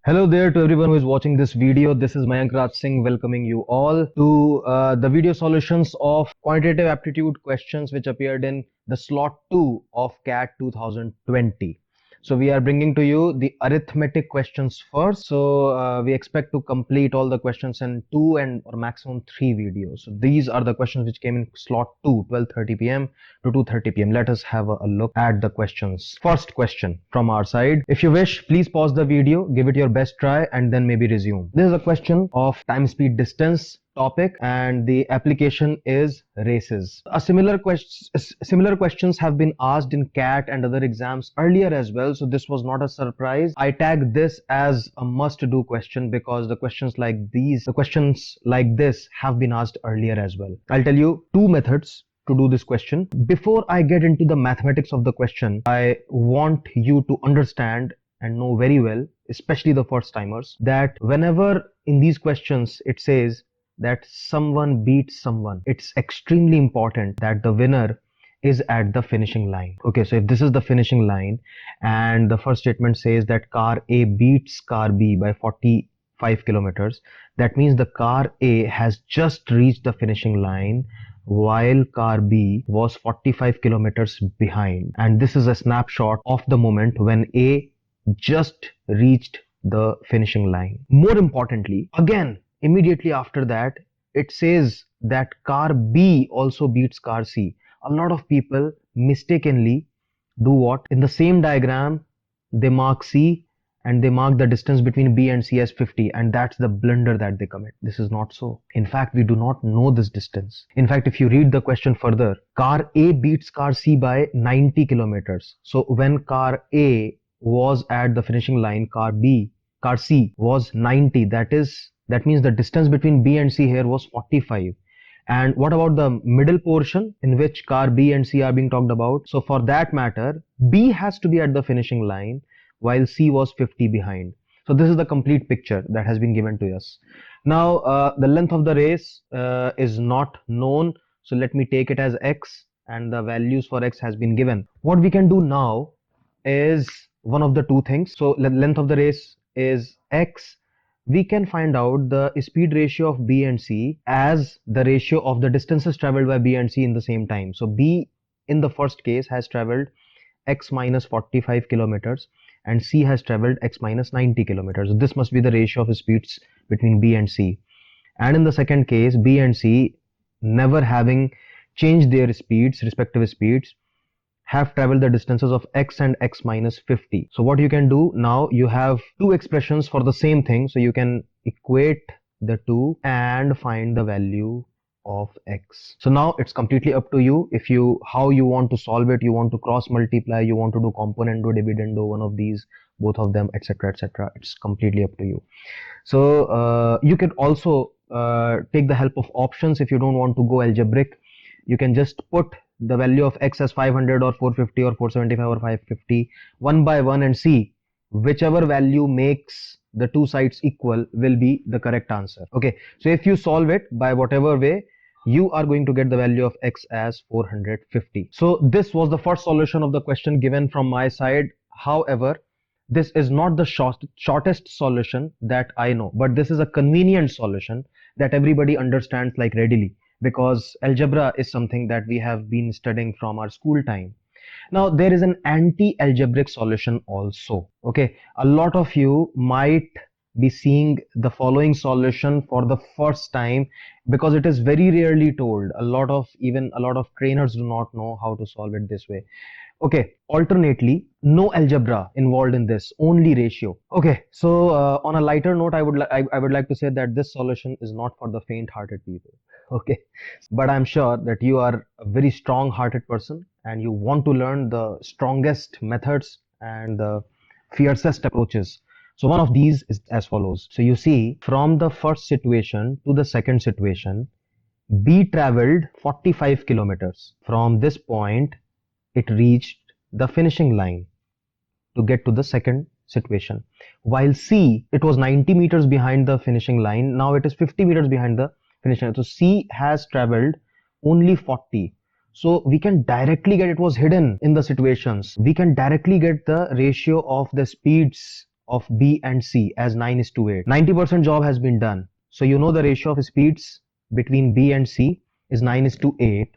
Hello there to everyone who is watching this video. This is Mayank Raj Singh welcoming you all to the video solutions of quantitative aptitude questions which appeared in the slot 2 of CAT 2020. So we are bringing to you the arithmetic questions first. So we expect to complete all the questions in 2 and or maximum 3 videos. So these are the questions which came in slot 2, 12:30 p.m. to 2:30 p.m. Let us have a look at the questions. First question from our side. If you wish, please pause the video, give it your best try, and then maybe resume. This is a question of time, speed, distance topic, and the application is races. Similar questions have been asked in CAT and other exams earlier as well, so this was not a surprise. I tag this as a must-do question because the questions like this have been asked earlier as well. I'll tell you two methods to do this question. Before I get into the mathematics of the question, I want you to understand and know very well, especially the first timers, that whenever in these questions it says that someone beats someone, it's extremely important that the winner is at the finishing line. Okay, so if this is the finishing line and the first statement says that car A beats car B by 45 kilometers, that means the car A has just reached the finishing line while car B was 45 kilometers behind. And this is a snapshot of the moment when A just reached the finishing line. More importantly, again, immediately after that, it says that car B also beats car C. A lot of people mistakenly do what? In the same diagram, they mark C and they mark the distance between B and C as 50, and that's the blunder that they commit. This is not so. In fact, we do not know this distance. In fact, if you read the question further, car A beats car C by 90 kilometers. So when car A was at the finishing line, car C was 90. That means the distance between B and C here was 45. And what about the middle portion in which car B and C are being talked about? So for that matter, B has to be at the finishing line while C was 50 behind. So this is the complete picture that has been given to us. Now the length of the race is not known. So let me take it as X, and the values for X has been given. What we can do now is one of the two things. So length of the race is X. We can find out the speed ratio of B and C as the ratio of the distances traveled by B and C in the same time. So B in the first case has traveled X minus 45 kilometers and C has traveled X minus 90 kilometers. This must be the ratio of speeds between B and C. And in the second case, B and C, never having changed their speeds, respective speeds, have traveled the distances of X and X minus 50. So what you can do now, you have two expressions for the same thing. So you can equate the two and find the value of X. So now it's completely up to you. How you want to solve it, you want to cross multiply, you want to do componendo, dividendo, one of these, both of them, etc., etc. It's completely up to you. So you can also take the help of options. If you don't want to go algebraic, you can just put the value of X as 500 or 450 or 475 or 550 one by one and see whichever value makes the two sides equal will be the correct answer. Okay, so if you solve it by whatever way, you are going to get the value of X as 450. So this was the first solution of the question given from my side. However, this is not the shortest solution that I know, but this is a convenient solution that everybody understands like readily, because algebra is something that we have been studying from our school time. Now there is an anti-algebraic solution also. Okay, a lot of you might be seeing the following solution for the first time because it is very rarely told. Even a lot of trainers do not know how to solve it this way. Okay, alternately, no algebra involved in this, only ratio. Okay, so on a lighter note, I would like to say that this solution is not for the faint-hearted people. Okay, but I'm sure that you are a very strong-hearted person and you want to learn the strongest methods and the fiercest approaches. So one of these is as follows. So you see, from the first situation to the second situation, B traveled 45 kilometers. From this point, it reached the finishing line to get to the second situation. While C, it was 90 meters behind the finishing line. Now it is 50 meters behind the finishing line. So C has traveled only 40. So we can directly get, it was hidden in the situations, we can directly get the ratio of the speeds of B and C as 9:8. 90% job has been done. So you know the ratio of speeds between B and C is 9:8.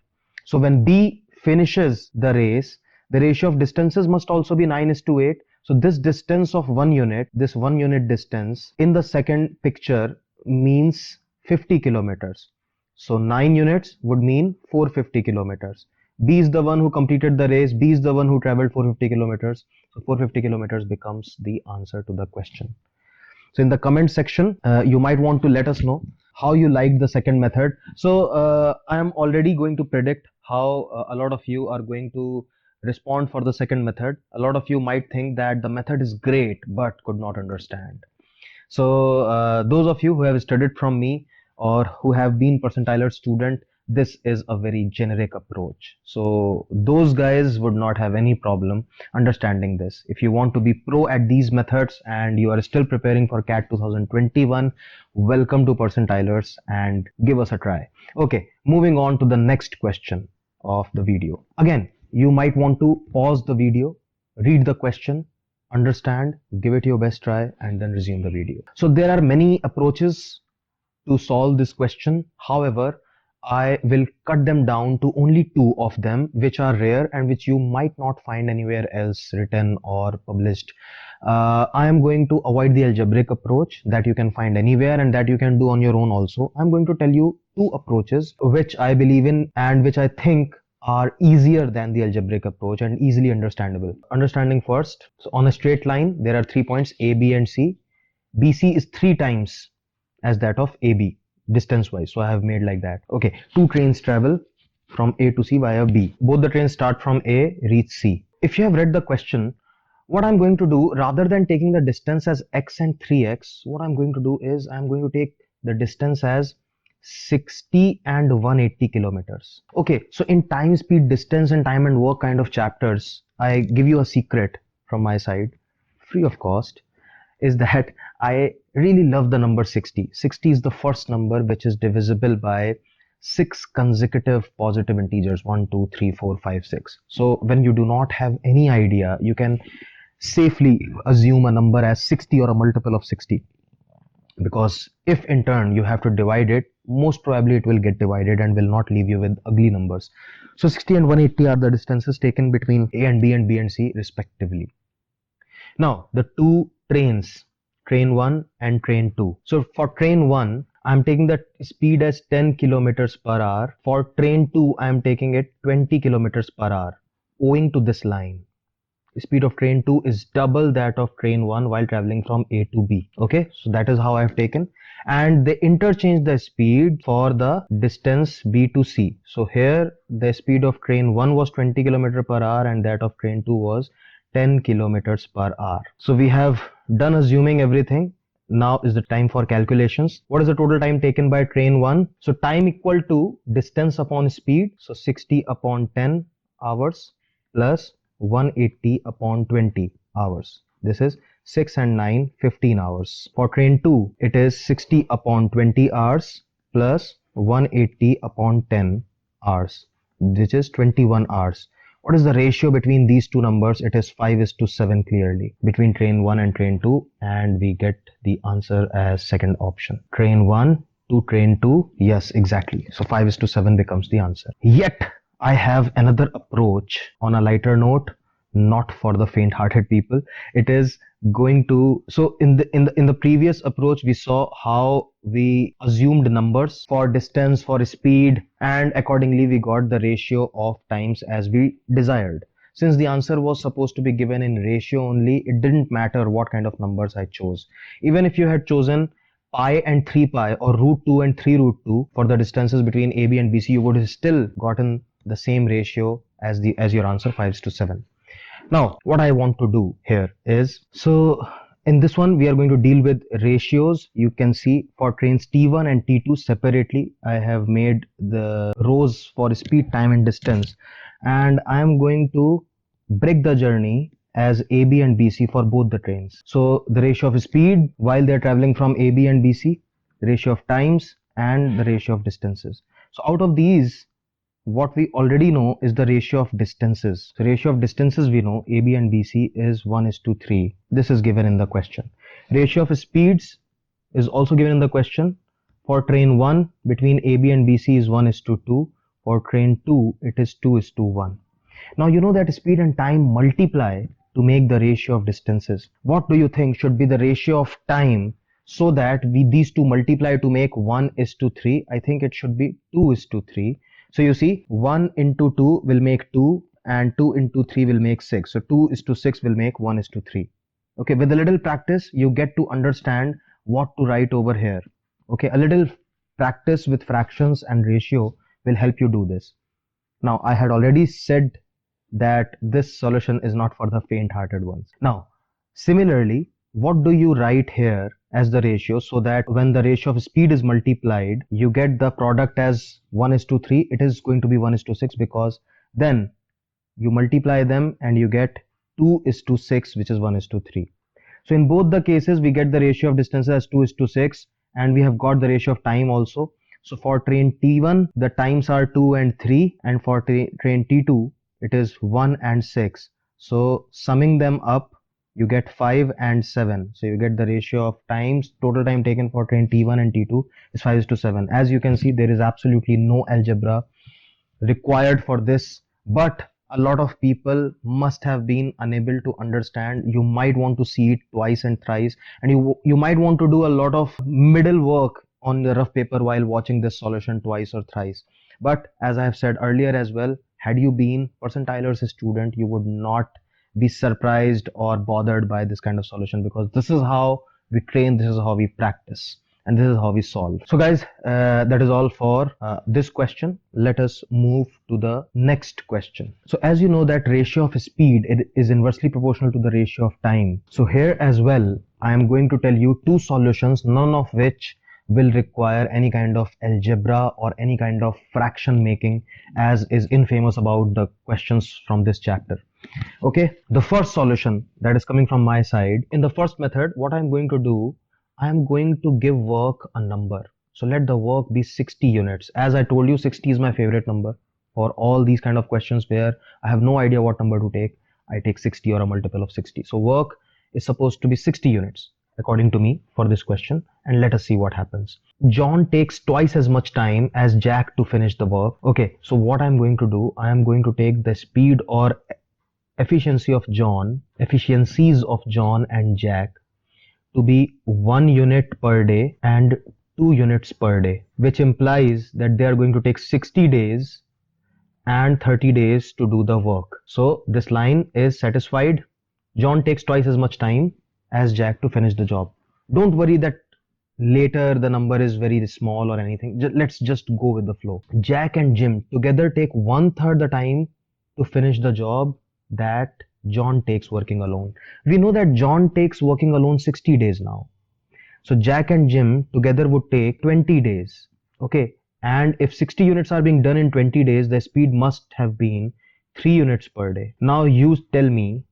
So when B finishes the race, the ratio of distances must also be 9:8. So this distance of 1 unit, this 1 unit distance in the second picture means 50 kilometers. So 9 units would mean 450 kilometers. B is the one who completed the race. B is the one who traveled 450 kilometers. So 450 kilometers becomes the answer to the question. So in the comment section, you might want to let us know how you like the second method. So I am already going to predict how a lot of you are going to respond for the second method. A lot of you might think that the method is great but could not understand. So those of you who have studied from me or who have been percentiler student, this is a very generic approach. So those guys would not have any problem understanding this. If you want to be pro at these methods and you are still preparing for CAT 2021, welcome to percentilers and give us a try. Okay, moving on to the next question of the video. Again, you might want to pause the video, read the question, understand, give it your best try, and then resume the video. So there are many approaches to solve this question. However, I will cut them down to only two of them, which are rare and which you might not find anywhere else written or published. I am going to avoid the algebraic approach that you can find anywhere and that you can do on your own also. I'm going to tell you two approaches which I believe in and which I think are easier than the algebraic approach and easily understandable. Understanding first. So on a straight line, there are 3 points A, B and C. BC is 3 times as that of AB distance wise. So I have made like that. Okay, two trains travel from A to C via B. Both the trains start from A, reach C. If you have read the question, what I'm going to do, rather than taking the distance as x and 3x, what I'm going to do is I'm going to take the distance as 60 and 180 kilometers. Okay, so in time, speed, distance and time and work kind of chapters, I give you a secret from my side, free of cost, is that I really love the number 60. 60 is the first number which is divisible by 6 consecutive positive integers, 1, 2, 3, 4, 5, 6. So when you do not have any idea, you can safely assume a number as 60 or a multiple of 60. Because if in turn you have to divide it, most probably it will get divided and will not leave you with ugly numbers. So 60 and 180 are the distances taken between A and B and B and C respectively. Now the two trains, train 1 and train 2. So for train 1, I'm taking the speed as 10 kilometers per hour. For train 2, I'm taking it 20 kilometers per hour. Owing to this line, the speed of train 2 is double that of train 1 while traveling from A to B. Okay, so that is how I've taken. And they interchange the speed for the distance B to C. So here the speed of train 1 was 20 kilometers per hour and that of train 2 was 10 kilometers per hour. So we have done assuming everything. Now is the time for calculations. What is the total time taken by train 1? So time equal to distance upon speed. So 60 upon 10 hours plus 180 upon 20 hours. This is 6 and 9, 15 hours. For train 2, it is 60 upon 20 hours plus 180 upon 10 hours, which is 21 hours. What is the ratio between these two numbers? It is 5:7 clearly between train 1 and train 2, and we get the answer as second option. Train 1 to train 2, yes, exactly. So 5:7 becomes the answer. Yet I have another approach on a lighter note, not for the faint-hearted people. It is going to, so in the previous approach we saw how we assumed numbers for distance, for speed, and accordingly we got the ratio of times as we desired. Since the answer was supposed to be given in ratio only, it didn't matter what kind of numbers I chose. Even if you had chosen pi and 3 pi or root 2 and 3 root 2 for the distances between AB and BC, you would have still gotten the same ratio as your answer, 5:7. Now, what I want to do here is, so in this one, we are going to deal with ratios. You can see for trains T1 and T2 separately, I have made the rows for speed, time and distance. And I am going to break the journey as AB and BC for both the trains. So the ratio of speed while they're traveling from AB and BC, the ratio of times and the ratio of distances. So out of these, what we already know is the ratio of distances. So ratio of distances we know AB and BC is 1:3. This is given in the question. Ratio of speeds is also given in the question. For train 1 between AB and BC is 1:2. For train 2 it is 2:1. Now you know that speed and time multiply to make the ratio of distances. What do you think should be the ratio of time so that these two multiply to make 1:3? I think it should be 2:3. So you see 1 into 2 will make 2 and 2 into 3 will make 6. So 2:6 will make 1:3. Okay, with a little practice you get to understand what to write over here. Okay, a little practice with fractions and ratio will help you do this. Now I had already said that this solution is not for the faint-hearted ones. Now, similarly, what do you write here as the ratio so that when the ratio of speed is multiplied, you get the product as 1:3. It is going to be 1:6 because then you multiply them and you get 2:6, which is 1:3. So in both the cases, we get the ratio of distances as 2:6 and we have got the ratio of time also. So for train T1, the times are 2 and 3, and for train T2, it is 1 and 6. So summing them up, you get 5 and 7. So you get the ratio of times, total time taken for train T1 and T2 is 5:7. As you can see, there is absolutely no algebra required for this, but a lot of people must have been unable to understand. You might want to see it twice and thrice, and you might want to do a lot of middle work on the rough paper while watching this solution twice or thrice. But as I have said earlier as well, had you been percentiler's student, you would not be surprised or bothered by this kind of solution, because this is how we train, this is how we practice, and this is how we solve. So guys, that is all for this question. Let us move to the next question. So as you know that ratio of speed, it is inversely proportional to the ratio of time. So here as well, I am going to tell you two solutions, none of which will require any kind of algebra or any kind of fraction making, as is infamous about the questions from this chapter. Okay, the first solution that is coming from my side, in the first method, what I'm going to do, I'm going to give work a number. So let the work be 60 units. As I told you, 60 is my favorite number for all these kind of questions where I have no idea what number to take. I take 60 or a multiple of 60. So work is supposed to be 60 units according to me for this question, and let us see what happens. John takes twice as much time as Jack to finish the work. Okay, so what I'm going to do, I am going to take the speed or efficiencies of John and Jack to be 1 unit per day and 2 units per day, which implies that they are going to take 60 days and 30 days to do the work. So this line is satisfied. John takes twice as much time as Jack to finish the job. Don't worry that later the number is very small or anything. Let's just go with the flow. Jack and Jim together take 1/3 the time to finish the job that John takes working alone. We know that John takes working alone 60 days now. So Jack and Jim together would take 20 days. Okay. And if 60 units are being done in 20 days, the speed must have been 3 units per day. Now you tell me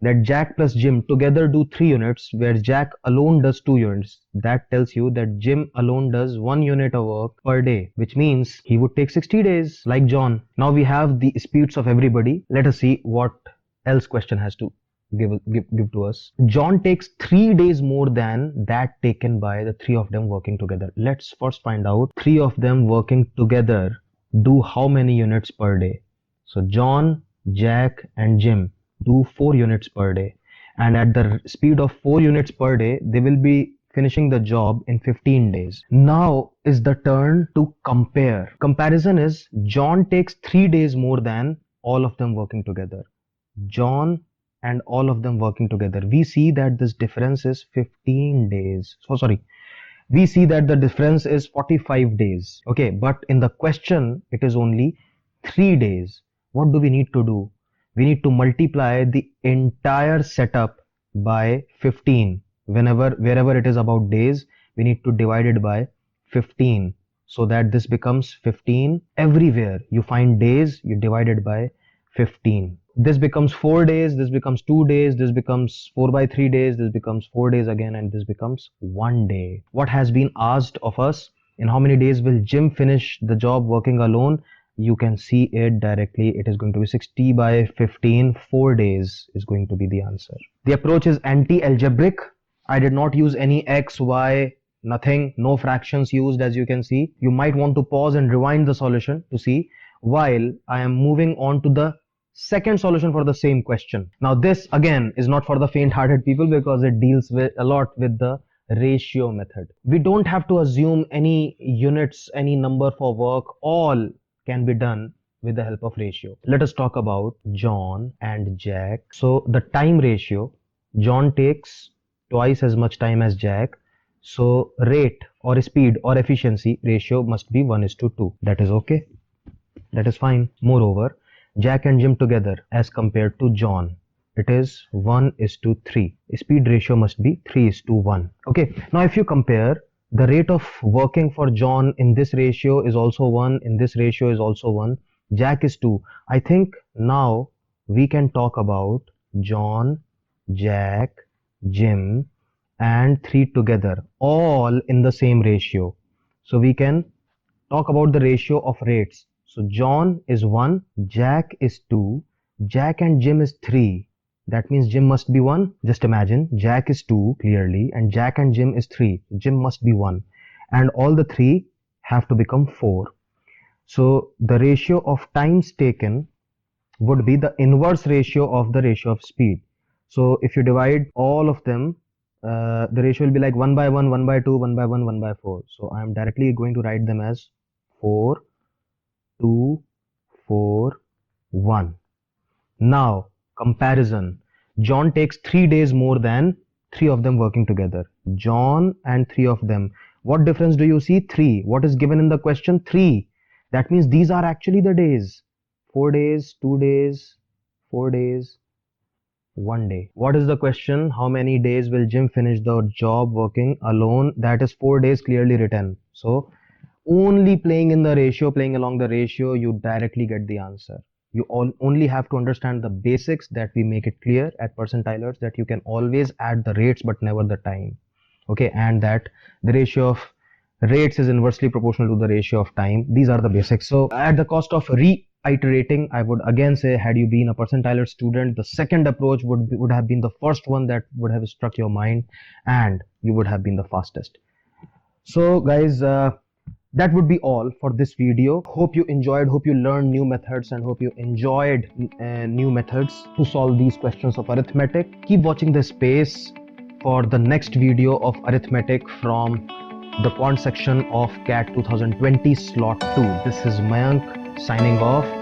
that Jack plus Jim together do 3 units, where Jack alone does 2 units. That tells you that Jim alone does 1 unit of work per day, which means he would take 60 days like John. Now we have the speeds of everybody. Let us see what else question has to give to us. John takes 3 days more than that taken by the 3 of them working together. Let's first find out 3 of them working together do how many units per day. So John, Jack and Jim do 4 units per day, and at the speed of 4 units per day they will be finishing the job in 15 days. Now is the turn to compare. Comparison is John takes 3 days more than all of them working together. John and all of them working together, we see that this difference is 15 days. We see that the difference is 45 days. Okay, but in the question it is only 3 days. What do we need to do? We need to multiply the entire setup by 15. Wherever it is about days, we need to divide it by 15, so that this becomes 15. Everywhere you find days, you divide it by 15. This becomes 4 days, this becomes 2 days, this becomes 4/3 days, this becomes 4 days again, and this becomes 1 day. What has been asked of us, in how many days will Jim finish the job working alone? you can see it directly. It is going to be 60 by 15. 4 days is going to be the answer. The approach is anti-algebraic. I did not use any x, y, nothing, no fractions used, as you can see. You might want to pause and rewind the solution to see, while I am moving on to the second solution for the same question. Now this again is not for the faint-hearted people because it deals with a lot with the ratio method. We don't have to assume any units, any number for work. All can be done with the help of ratio. Let us talk about John and Jack. So the time ratio, John takes twice as much time as Jack. So rate or speed or efficiency ratio must be 1:2. That is okay. That is fine. Moreover, Jack and Jim together as compared to John, it is 1:3. Speed ratio must be 3:1. Okay. Now if you compare, the rate of working for John in this ratio is also 1, in this ratio is also 1. Jack is 2. I think now we can talk about John, Jack, Jim and 3 together, all in the same ratio. So we can talk about the ratio of rates. So John is 1, Jack is 2, Jack and Jim is 3. That means Jim must be 1. Just imagine, Jack is 2 clearly and Jack and Jim is 3. Jim must be 1. And all the 3 have to become 4. So the ratio of times taken would be the inverse ratio of the ratio of speed. So if you divide all of them, the ratio will be like 1/1, 1/2, 1/1, 1/4. So I am directly going to write them as 4, 2, 4, 1. Now comparison. John takes 3 days more than 3 of them working together. John and 3 of them. What difference do you see? 3. What is given in the question? 3. That means these are actually the days. 4 days, 2 days, 4 days, 1 day. What is the question? How many days will Jim finish the job working alone? That is 4 days clearly written. So only playing in the ratio, playing along the ratio, you directly get the answer. You only have to understand the basics, that we make it clear at percentilers that you can always add the rates but never the time. Okay, and that the ratio of rates is inversely proportional to the ratio of time. These are the basics. So at the cost of reiterating, I would again say, had you been a percentiler student, the second approach would have been the first one that would have struck your mind and you would have been the fastest. So guys, that would be all for this video. Hope you enjoyed, hope you learned new methods and hope you enjoyed new methods to solve these questions of arithmetic. Keep watching this space for the next video of arithmetic from the quant section of CAT 2020 slot 2. This is Mayank signing off.